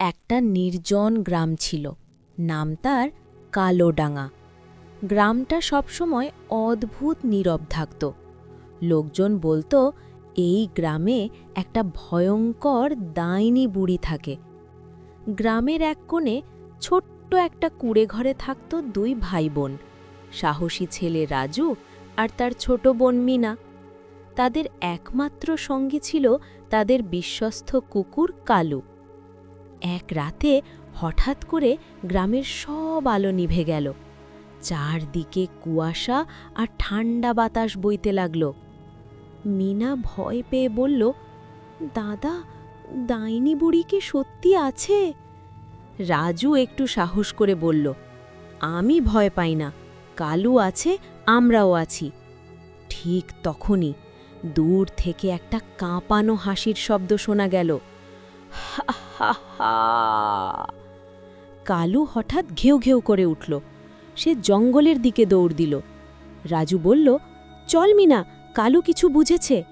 একটা নির্জন গ্রাম ছিল। নাম তার কালোডাঙা। গ্রামটা সবসময় অদ্ভুত নীরব থাকত। লোকজন বলতো এই গ্রামে একটা ভয়ঙ্কর ডাইনি বুড়ি থাকে। গ্রামের এক কোণে ছোট্ট একটা কুঁড়ে ঘরে থাকত দুই ভাই বোন, সাহসী ছেলে রাজু আর তার ছোট বোন মিনা। তাদের একমাত্র সঙ্গী ছিল তাদের বিশ্বস্ত কুকুর কালু। এক রাতে হঠাৎ করে গ্রামের সব আলো নিভে গেল। চারদিকে কুয়াশা আর ঠান্ডা বাতাস বইতে লাগল। মিনা ভয় পেয়ে বলল, দাদা, ডাইনি বুড়ি কি সত্যি আছে? রাজু একটু সাহস করে বলল, আমি ভয় পাই না, কালু আছে, আমরাও আছি। ঠিক তখনই দূর থেকে একটা কাঁপানো হাসির শব্দ শোনা গেল। হা হা হা! কালু হঠাৎ ঘেউ ঘেউ করে উঠল। সে জঙ্গলের দিকে দৌড় দিল। রাজু বলল, চল মিনা, কালু কিছু বুঝেছে।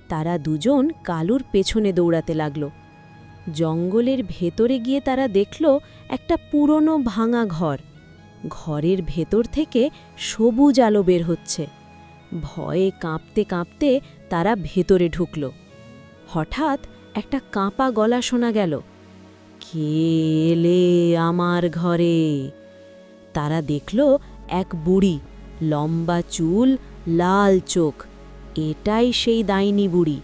তারা দুজন কালুর পেছনে দৌড়াতে লাগল। জঙ্গলের ভেতরে গিয়ে তারা দেখল একটা পুরনো ভাঙা ঘর। ঘরের ভেতর থেকে সবুজ আলো বের হচ্ছে। ভয়ে কাঁপতে কাঁপতে তারা ভেতরে ঢুকল। হঠাৎ একটা কাঁপা গলা শোনা গেল, কে এলে আমার ঘরে? তারা দেখল এক বুড়ি, লম্বা চুল, লাল চোখ। এটাই সেই ডাইনি বুড়ি।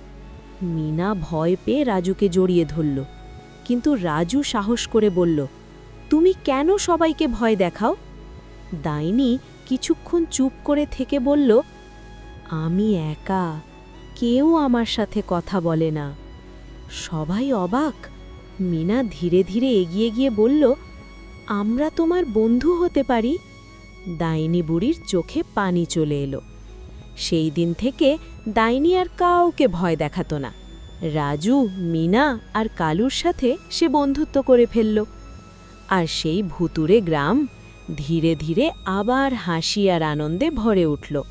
মিনা ভয় পেয়ে রাজুকে জড়িয়ে ধরল, কিন্তু রাজু সাহস করে বলল, তুমি কেন সবাইকে ভয় দেখাও? ডাইনি কিছুক্ষণ চুপ করে থেকে বলল, আমি একা, কেউ আমার সাথে কথা বলে না। সবাই অবাক। মিনা ধীরে ধীরে এগিয়ে গিয়ে বলল, আমরা তোমার বন্ধু হতে পারি। ডাইনি বুড়ির চোখে পানি চলে এলো। সেই দিন থেকে ডাইনি আর কাউকে ভয় দেখাত না। রাজু, মিনা আর কালুর সাথে সে বন্ধুত্ব করে ফেলল। আর সেই ভুতুড়ে গ্রাম ধীরে ধীরে আবার হাসি আর আনন্দে ভরে উঠল।